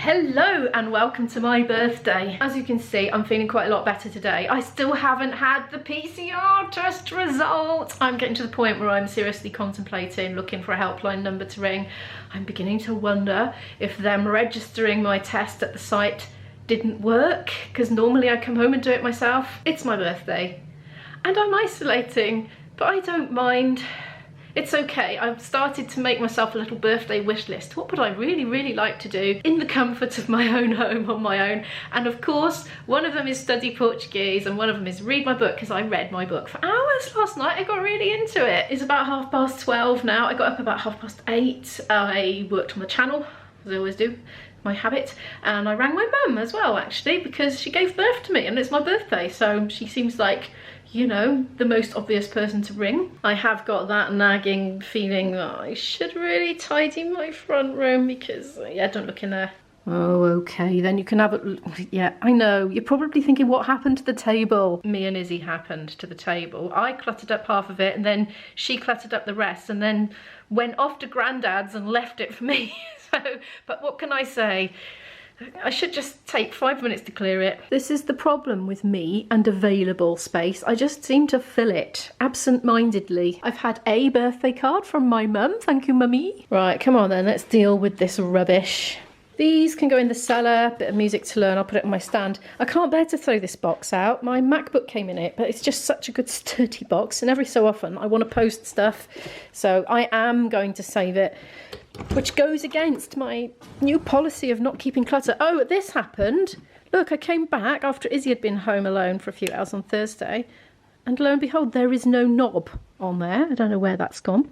Hello and welcome to my birthday. As you can see, I'm feeling quite a lot better today. I still haven't had the PCR test result. I'm getting to the point where I'm seriously contemplating looking for a helpline number to ring. I'm beginning to wonder if them registering my test at the site didn't work, because normally I come home and do it myself. It's my birthday and I'm isolating, but I don't mind. It's okay. I've started to make myself a little birthday wish list. What would I really like to do in the comfort of my own home on my own? And of course, one of them is study Portuguese and one of them is read my book, because I read my book for hours last night. I got really into it. It's about 12:30 now. I got up about 8:30. I worked on the channel, as I always do, my habit, and I rang my mum as well, actually, because she gave birth to me and it's my birthday, so she seems like, you know, the most obvious person to ring. I have got that nagging feeling that I should really tidy my front room because, yeah, don't look in there. Oh, okay, then you can have it. Yeah, I know. You're probably thinking, what happened to the table? Me and Izzy happened to the table. I cluttered up half of it and then she cluttered up the rest and then went off to Grandad's and left it for me. So, but what can I say? I should just take 5 minutes to clear it. This is the problem with me and available space. I just seem to fill it absent-mindedly. I've had a birthday card from my mum. Thank you, mummy. Right, come on then, let's deal with this rubbish. These can go in the cellar, bit of music to learn, I'll put it on my stand. I can't bear to throw this box out. My MacBook came in it, but it's just such a good sturdy box, and every so often I want to post stuff, so I am going to save it, which goes against my new policy of not keeping clutter. Oh, this happened. Look, I came back after Izzy had been home alone for a few hours on Thursday, and lo and behold, there is no knob on there. I don't know where that's gone.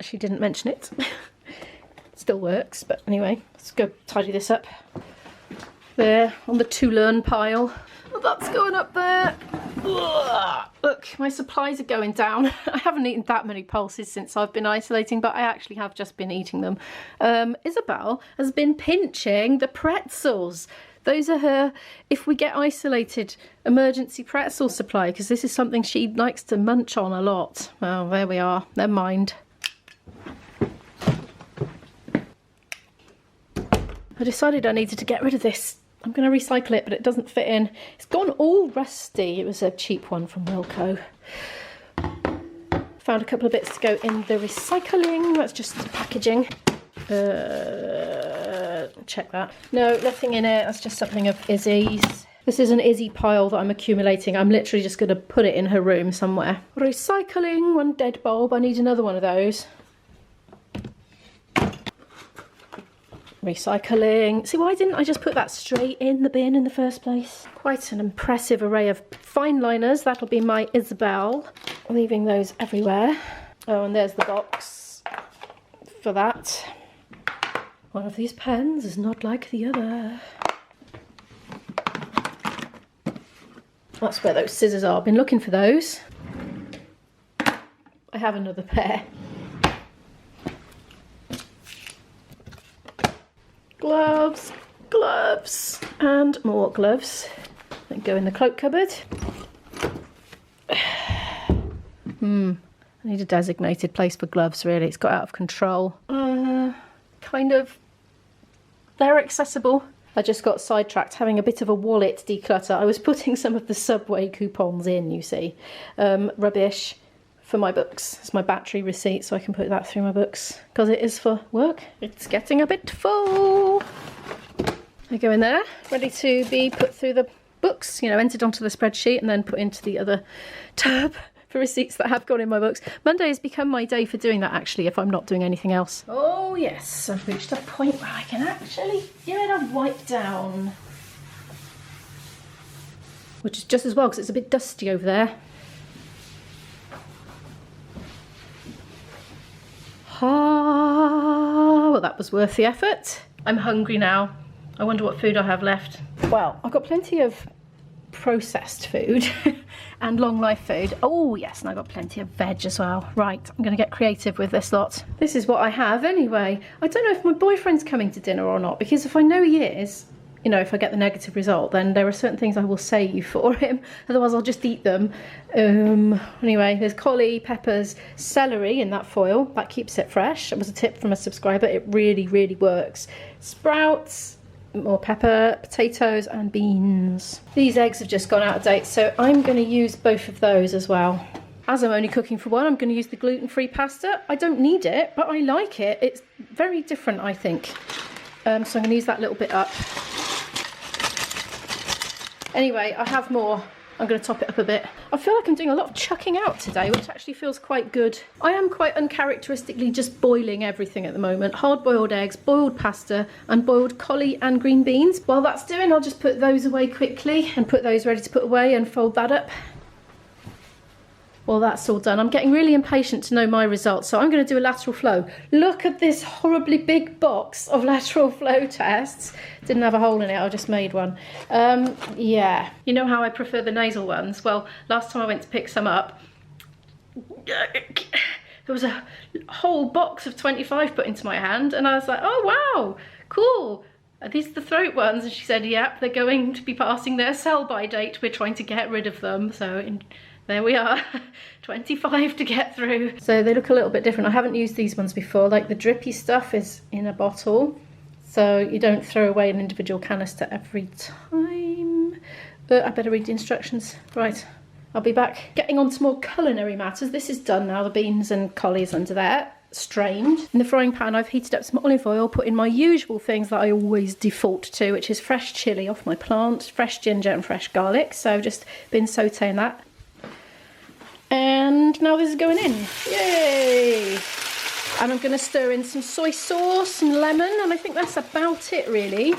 She didn't mention it. Still works, but anyway, let's go tidy this up. There, on the to learn pile. Oh, that's going up there. Ugh. Look, my supplies are going down. I haven't eaten that many pulses since I've been isolating, but I actually have just been eating them. Isabel has been pinching the pretzels. Those are her, if we get isolated, emergency pretzel supply, because this is something she likes to munch on a lot. Well, there we are. Never mind. I decided I needed to get rid of this. I'm going to recycle it, but it doesn't fit in. It's gone all rusty. It was a cheap one from Wilko. Found a couple of bits to go in the recycling. That's just packaging. Check that. No, nothing in it. That's just something of Izzy's. This is an Izzy pile that I'm accumulating. I'm literally just going to put it in her room somewhere. Recycling, one dead bulb. I need another one of those. Recycling. See, why didn't I just put that straight in the bin in the first place? Quite an impressive array of fine liners. That'll be my Isabel. Leaving those everywhere. Oh, and there's the box for that. One of these pens is not like the other. That's where those scissors are. I've been looking for those. I have another pair. Gloves, gloves, and more gloves. They go in the cloak cupboard. I need a designated place for gloves, really. It's got out of control. Kind of, they're accessible. I just got sidetracked having a bit of a wallet declutter. I was putting some of the Subway coupons in, you see. Rubbish. For my books. It's my battery receipt, so I can put that through my books because it is for work. It's getting a bit full. They go in there, ready to be put through the books, you know, entered onto the spreadsheet and then put into the other tab for receipts that have gone in my books. Monday has become my day for doing that, actually, if I'm not doing anything else. Oh yes, I've reached a point where I can actually get a wipe down. Which is just as well, because it's a bit dusty over there. Well, that was worth the effort. I'm hungry now. I wonder what food I have left. Well, I've got plenty of processed food and long life food. Oh yes, and I've got plenty of veg as well. Right, I'm gonna get creative with this lot. This is what I have anyway. I don't know if my boyfriend's coming to dinner or not, because if I know he is, you know, if I get the negative result, then there are certain things I will save for him. Otherwise, I'll just eat them. Anyway, there's collie, peppers, celery in that foil. That keeps it fresh. It was a tip from a subscriber. It really, really works. sprouts, more pepper, potatoes and beans. These eggs have just gone out of date, so I'm going to use both of those as well. As I'm only cooking for one, I'm going to use the gluten-free pasta. I don't need it, but I like it. It's very different, I think. So I'm going to use that little bit up. Anyway, I have more. I'm going to top it up a bit. I feel like I'm doing a lot of chucking out today, which actually feels quite good. I am quite uncharacteristically just boiling everything at the moment. Hard-boiled eggs, boiled pasta, and boiled collie and green beans. While that's doing, I'll just put those away quickly and put those ready to put away and fold that up. Well, that's all done. I'm getting really impatient to know my results, so I'm going to do a lateral flow. Look at this horribly big box of lateral flow tests. Didn't have a hole in it, I just made one. Yeah. You know how I prefer the nasal ones? Well, last time I went to pick some up, there was a whole box of 25 put into my hand, and I was like, oh wow, cool. Are these the throat ones? And she said, yep, they're going to be passing their sell-by date. We're trying to get rid of them, so there we are, 25 to get through. So they look a little bit different. I haven't used these ones before. Like the drippy stuff is in a bottle, so you don't throw away an individual canister every time. I better read the instructions. Right, I'll be back. Getting on to more culinary matters. This is done now, the beans and collies under there, strained. In the frying pan, I've heated up some olive oil, put in my usual things that I always default to, which is fresh chilli off my plant, fresh ginger and fresh garlic. So I've just been sauteing that. And now this is going in. Yay! And I'm going to stir in some soy sauce, some lemon, and I think that's about it really.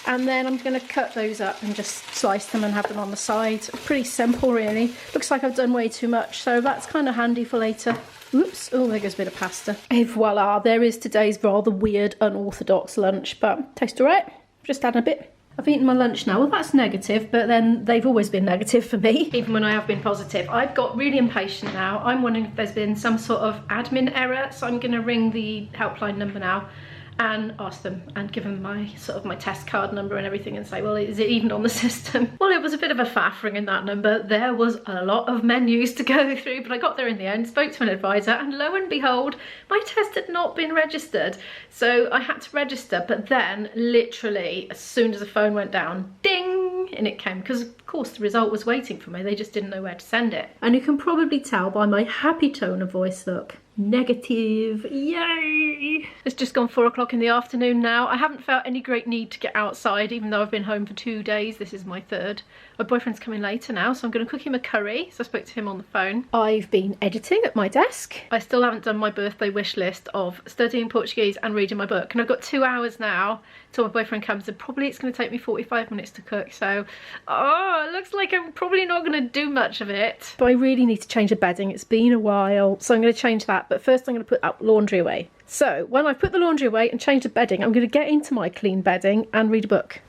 And then I'm going to cut those up and just slice them and have them on the side. Pretty simple really. Looks like I've done way too much, so that's kind of handy for later. Oops, oh there goes a bit of pasta. Et voila, there is today's rather weird, unorthodox lunch, but tastes alright. Just add a bit. I've eaten my lunch now. Well, that's negative, but then they've always been negative for me, even when I have been positive. I've got really impatient now. I'm wondering if there's been some sort of admin error, so I'm going to ring the helpline number now and ask them and give them my my test card number and everything and say, well, is it even on the system? Well, it was a bit of a faff ringing that number. There was a lot of menus to go through, but I got there in the end, spoke to an advisor, and lo and behold, my test had not been registered. So I had to register, but then literally as soon as the phone went down, ding, and it came, because of course the result was waiting for me. They just didn't know where to send it. And you can probably tell by my happy tone of voice, look. Negative, yay! It's just gone 4 o'clock in the afternoon now. I haven't felt any great need to get outside, even though I've been home for 2 days. This is my third. My boyfriend's coming later now, so I'm going to cook him a curry. So I spoke to him on the phone. I've been editing at my desk. I still haven't done my birthday wish list of studying Portuguese and reading my book. And I've got 2 hours now till my boyfriend comes, and probably it's going to take me 45 minutes to cook. So, oh, it looks like I'm probably not going to do much of it. But I really need to change the bedding. It's been a while, so I'm going to change that. But first I'm going to put that laundry away. So when I put the laundry away and change the bedding, I'm going to get into my clean bedding and read a book.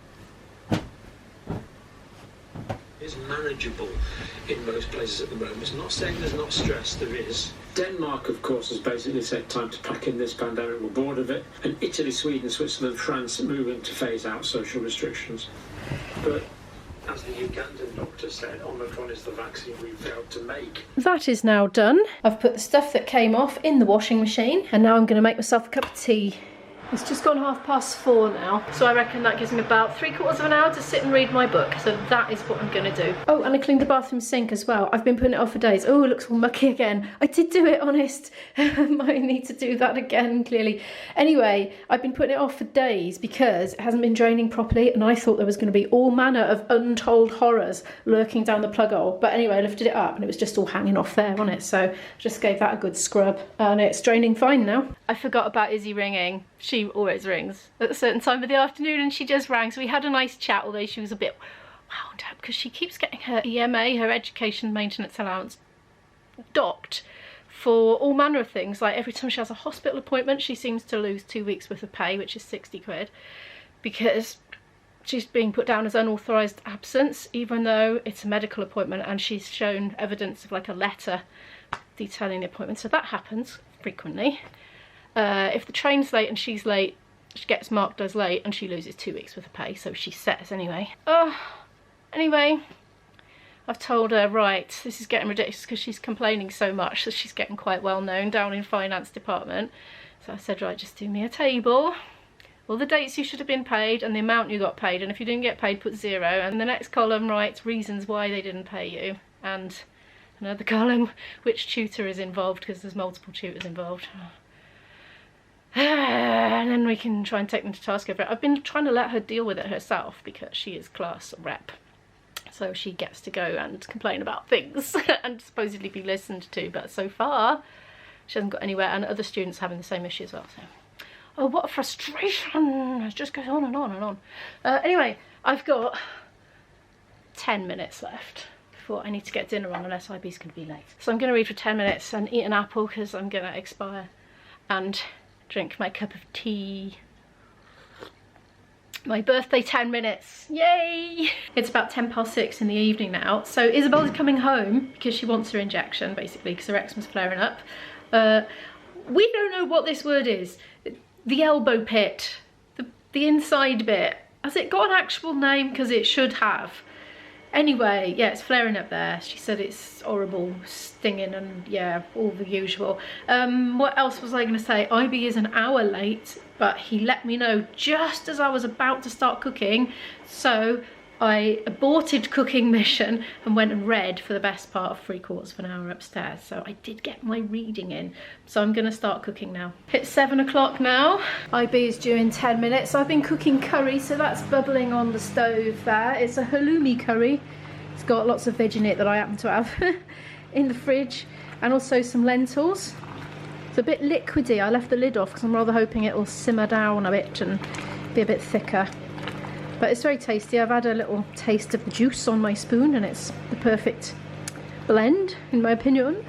It's manageable in most places at the moment. It's not saying there's not stress, there is. Denmark, of course, has basically said time to pack in this pandemic, we're bored of it. And Italy, Sweden, Switzerland, France are moving to phase out social restrictions. But as the Ugandan doctor said, Omicron is the vaccine we failed to make. That is now done. I've put the stuff that came off in the washing machine, and now I'm going to make myself a cup of tea. It's just gone 4:30 now, so I reckon that gives me about 3/4 of an hour to sit and read my book, so that is what I'm going to do. Oh, and I cleaned the bathroom sink as well. I've been putting it off for days. Oh, it looks all mucky again. I did do it, honest. I need to do that again, clearly. Anyway, I've been putting it off for days because it hasn't been draining properly, and I thought there was going to be all manner of untold horrors lurking down the plug hole. But anyway, I lifted it up and it was just all hanging off there on it, so just gave that a good scrub, and it's draining fine now. I forgot about Izzy ringing. She always rings at a certain time of the afternoon, and she just rang, so we had a nice chat, although she was a bit wound up because she keeps getting her EMA, her education maintenance allowance, docked for all manner of things. Like every time she has a hospital appointment, she seems to lose 2 weeks worth of pay, which is 60 quid, because she's being put down as unauthorised absence, even though it's a medical appointment and she's shown evidence of like a letter detailing the appointment. So that happens frequently. If the train's late and she's late, she gets marked as late and she loses 2 weeks worth of pay, so she says anyway. Anyway, I've told her, right, this is getting ridiculous because she's complaining so much that she's getting quite well known down in finance department. So I said, right, just do me a table. all the dates you should have been paid and the amount you got paid, and if you didn't get paid, put 0, and the next column writes reasons why they didn't pay you, and another column which tutor is involved, because there's multiple tutors involved. And then we can try and take them to task over it. I've been trying to let her deal with it herself because she is class rep, so she gets to go and complain about things and supposedly be listened to, but so far she hasn't got anywhere, and other students having the same issue as well. So, oh, what a frustration! It just goes on and on and on. Anyway, I've got 10 minutes left before I need to get dinner on, unless IB's going to be late. So I'm going to read for 10 minutes and eat an apple because I'm going to expire, and drink my cup of tea. My birthday 10 minutes, yay! It's about 6:10 in the evening now, so Isabel's coming home because she wants her injection, basically, because her eczema's flaring up. We don't know what this word is. The elbow pit, the inside bit. Has it got an actual name? Because it should have. Anyway, yeah, it's flaring up there. She said it's horrible, stinging, and yeah, all the usual. What else was I going to say? IB is an hour late, but he let me know just as I was about to start cooking. So I aborted cooking mission and went and read for the best part of 3/4 of an hour upstairs. So I did get my reading in. So I'm going to start cooking now. It's 7 o'clock now. IB is due in 10 minutes. I've been cooking curry, so that's bubbling on the stove there. It's a halloumi curry. It's got lots of veg in it that I happen to have in the fridge, and also some lentils. It's a bit liquidy. I left the lid off because I'm rather hoping it will simmer down a bit and be a bit thicker. But it's very tasty. I've had a little taste of the juice on my spoon, and it's the perfect blend, in my opinion.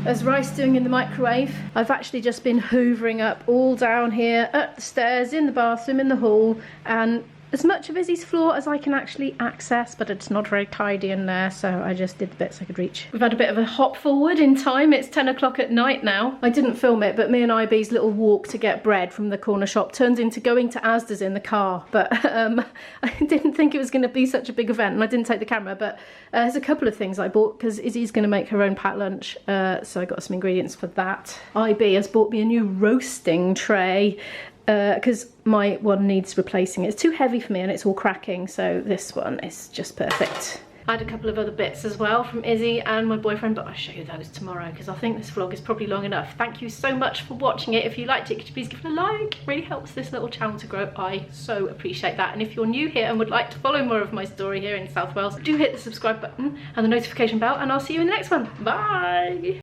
There's rice doing in the microwave. I've actually just been hoovering up all down here, up the stairs, in the bathroom, in the hall, and as much of Izzy's floor as I can actually access, but it's not very tidy in there, so I just did the bits I could reach. We've had a bit of a hop forward in time. It's 10 o'clock at night now. I didn't film it, but me and IB's little walk to get bread from the corner shop turned into going to Asda's in the car, but I didn't think it was going to be such a big event, and I didn't take the camera, but there's a couple of things I bought because Izzy's going to make her own packed lunch, so I got some ingredients for that. IB has bought me a new roasting tray, because my one needs replacing. It's too heavy for me and it's all cracking, so this one is just perfect. I had a couple of other bits as well from Izzy and my boyfriend, but I'll show you those tomorrow because I think this vlog is probably long enough. Thank you so much for watching it. If you liked it, could you please give it a like? It really helps this little channel to grow. I so appreciate that. And if you're new here and would like to follow more of my story here in South Wales, do hit the subscribe button and the notification bell, and I'll see you in the next one. Bye!